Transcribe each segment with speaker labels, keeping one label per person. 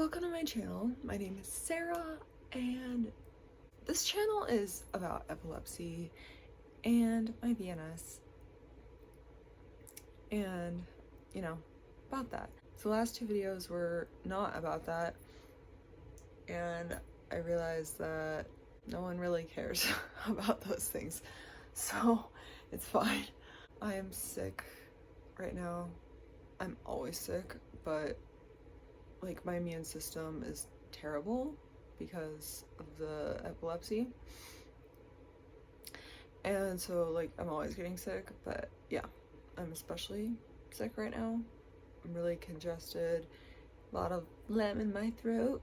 Speaker 1: welcome to my channel. My name is Sarah, and this channel is about epilepsy and my VNS, and about that. So the last two videos were not about that, and I realized that no one really cares about those things, so it's fine. I am sick right now. I'm always sick, but like my immune system is terrible because of the epilepsy, and so like I'm always getting sick. But yeah, I'm especially sick right now. I'm really congested, a lot of phlegm in my throat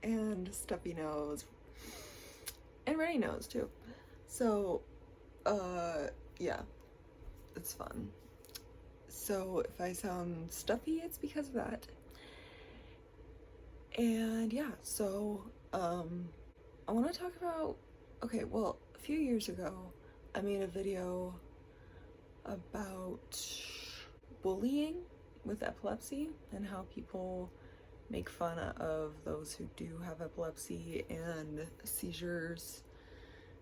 Speaker 1: and stuffy nose and runny nose too. So yeah, it's fun. So if I sound stuffy, it's because of that. And yeah, so I want to talk about, okay, well, a few years ago I made a video about bullying with epilepsy and how people make fun of those who do have epilepsy and seizures,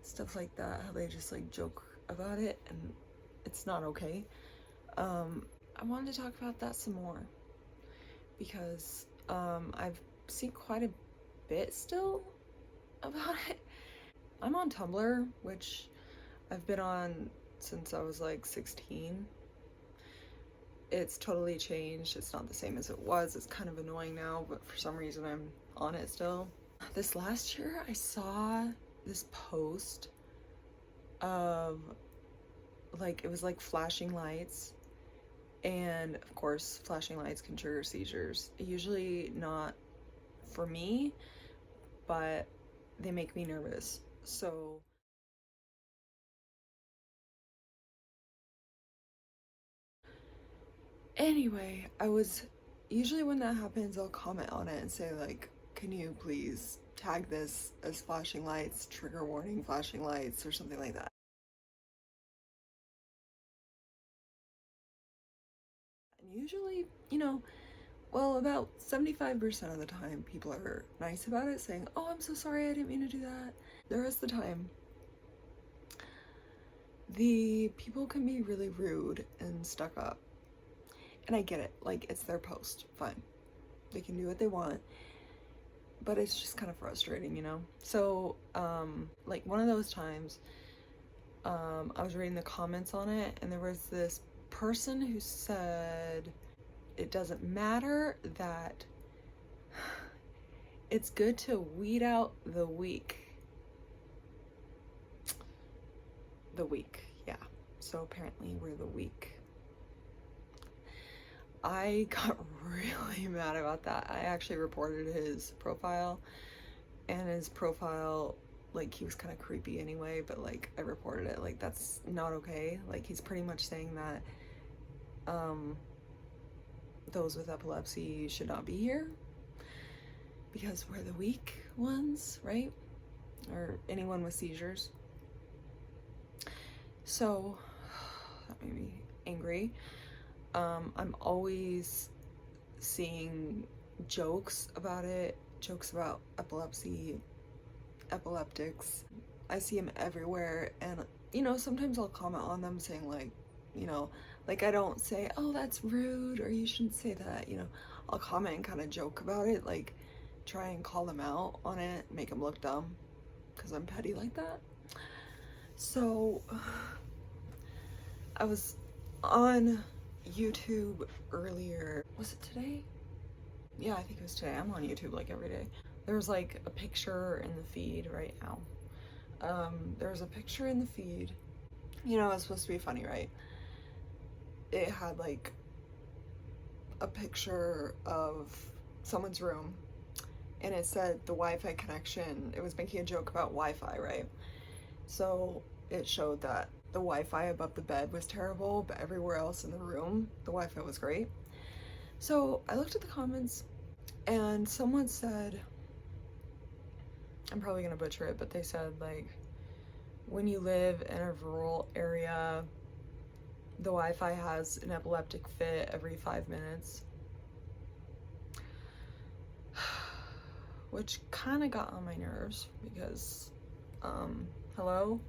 Speaker 1: stuff like that, how they just like joke about it, and it's not okay. I wanted to talk about that some more because I've seen quite a bit still about it. I'm on Tumblr, which I've been on since I was like 16. It's totally changed. It's not the same as it was. It's kind of annoying now, but for some reason I'm on it still. This last year I saw this post of like, it was like flashing lights, and of course flashing lights can trigger seizures. Usually not for me, but they make me nervous. So anyway, usually when that happens, I'll comment on it and say like, can you please tag this as flashing lights, trigger warning flashing lights, or something like that. And usually, well, about 75% of the time people are nice about it, saying, oh, I'm so sorry, I didn't mean to do that. The rest of the time, the people can be really rude and stuck up. And I get it, like, it's their post, fine. They can do what they want, but it's just kind of frustrating, So, like, one of those times, I was reading the comments on it, and there was this person who said, it doesn't matter that it's good to weed out the weak. The weak, yeah. So apparently we're the weak. I got really mad about that. I actually reported his profile, and his profile, like, he was kind of creepy anyway, but like I reported it. Like, that's not okay. Like, he's pretty much saying that those with epilepsy should not be here because we're the weak ones, right? Or anyone with seizures. So that made me angry. I'm always seeing jokes about it, jokes about epilepsy, epileptics. I see them everywhere, and sometimes I'll comment on them saying like, like, I don't say, oh, that's rude, or you shouldn't say that, I'll comment and kind of joke about it, like try and call them out on it, make them look dumb, because I'm petty like that. So I was on YouTube earlier. Was it today? Yeah, I think it was today. I'm on YouTube like every day. There was like a picture in the feed right now. There was a picture in the feed. It's supposed to be funny, right? It had like a picture of someone's room, and it said the Wi-Fi connection. It was making a joke about Wi-Fi, right? So it showed that the Wi-Fi above the bed was terrible, but everywhere else in the room, the Wi-Fi was great. So I looked at the comments, and someone said, I'm probably gonna butcher it, but they said like, when you live in a rural area, the Wi-Fi has an epileptic fit every 5 minutes. which kind of got on my nerves because, hello?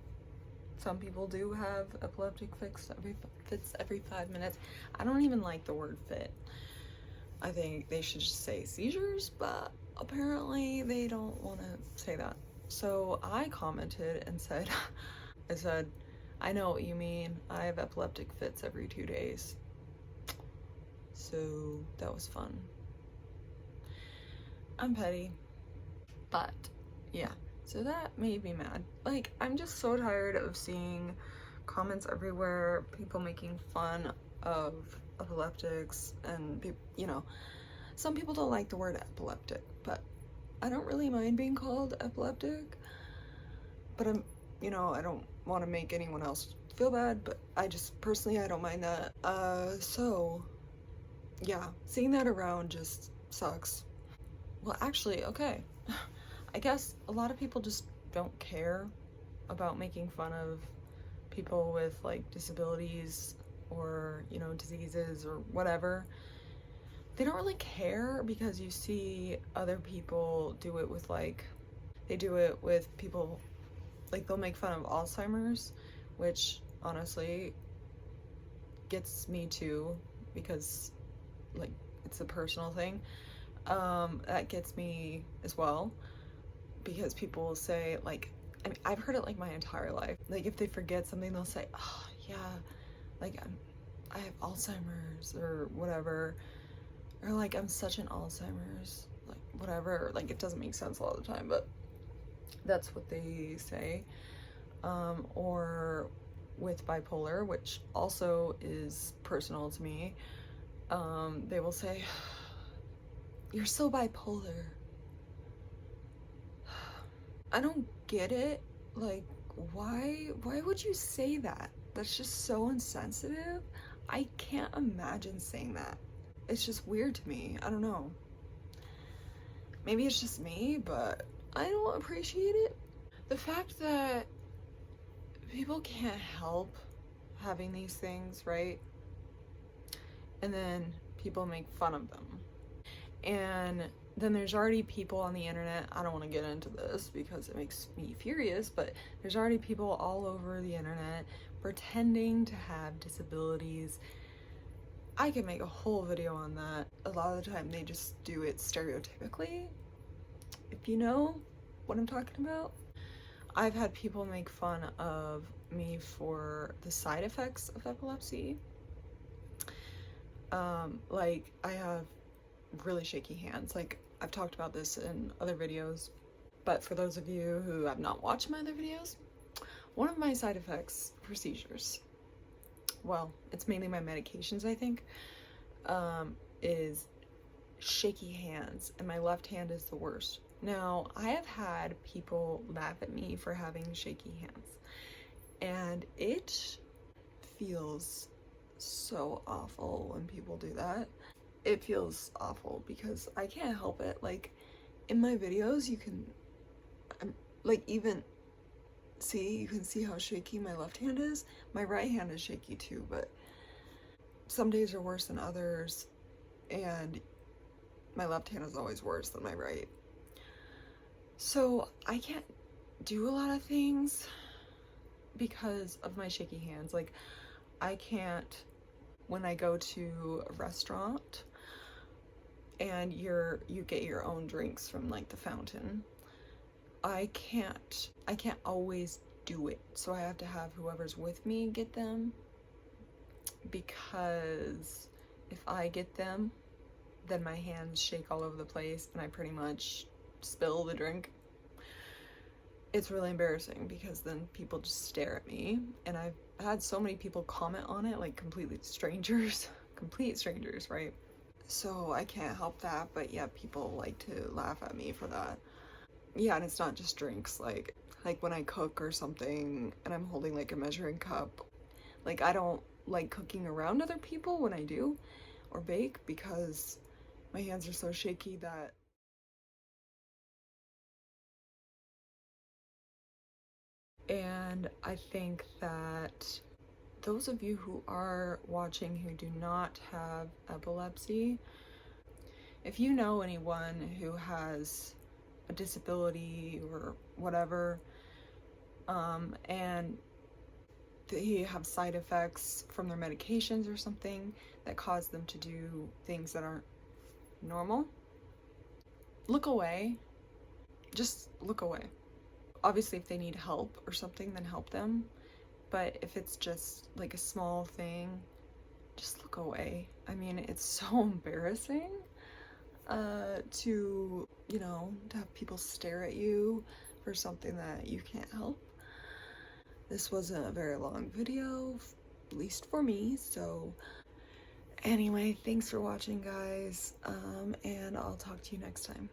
Speaker 1: Some people do have epileptic fits every 5 minutes. I don't even like the word fit. I think they should just say seizures, but apparently they don't want to say that. So I commented and said, I know what you mean. I have epileptic fits every 2 days. So that was fun. I'm petty, but yeah. So that made me mad. Like, I'm just so tired of seeing comments everywhere, people making fun of epileptics, and you know, some people don't like the word epileptic, but I don't really mind being called epileptic. But I don't want to make anyone else feel bad, but I just personally, I don't mind that. So yeah, seeing that around just sucks. Well, actually, okay. I guess a lot of people just don't care about making fun of people with like disabilities or, diseases or whatever. They don't really care because you see other people do it with people, like they'll make fun of Alzheimer's, which honestly gets me too because like it's a personal thing. That gets me as well because people will say, like, I mean, I've heard it like my entire life. Like if they forget something, they'll say, oh yeah, like I have Alzheimer's or whatever, or like I'm such an Alzheimer's, like whatever. Like it doesn't make sense a lot of the time, but that's what they say. Or with bipolar, which also is personal to me, they will say, you're so bipolar. I don't get it. Like, why would you say that? That's just so insensitive. I can't imagine saying that. It's just weird to me. I don't know. Maybe it's just me, but I don't appreciate it. The fact that people can't help having these things, right? And then people make fun of them. And then there's already people on the internet, I don't want to get into this because it makes me furious, but there's already people all over the internet pretending to have disabilities. I could make a whole video on that. A lot of the time they just do it stereotypically, if you know what I'm talking about. I've had people make fun of me for the side effects of epilepsy. Like I have really shaky hands. Like I've talked about this in other videos, but for those of you who have not watched my other videos, one of my side effects for seizures, well, it's mainly my medications, I think, is shaky hands, and my left hand is the worst. Now, I have had people laugh at me for having shaky hands, and it feels so awful when people do that. It feels awful because I can't help it. Like in my videos, you can even you can see how shaky my left hand is. My right hand is shaky too, but some days are worse than others, and my left hand is always worse than my right. So I can't do a lot of things because of my shaky hands. Like I can't, when I go to a restaurant and you get your own drinks from like the fountain, I can't always do it. So I have to have whoever's with me get them, because if I get them, then my hands shake all over the place and I pretty much spill the drink. It's really embarrassing because then people just stare at me, and I've had so many people comment on it, like complete strangers, right? So I can't help that, but yeah, people like to laugh at me for that. Yeah, and it's not just drinks, like when I cook or something and I'm holding like a measuring cup, like I don't like cooking around other people when I do or bake because my hands are so shaky that and I think that those of you who are watching who do not have epilepsy, if you know anyone who has a disability or whatever, and they have side effects from their medications or something that cause them to do things that aren't normal, look away. Just look away. Obviously, if they need help or something, then help them. But if it's just like a small thing, just look away. I mean, it's so embarrassing to, you know, to have people stare at you for something that you can't help. This wasn't a very long video, at least for me, so anyway, thanks for watching, guys, and I'll talk to you next time.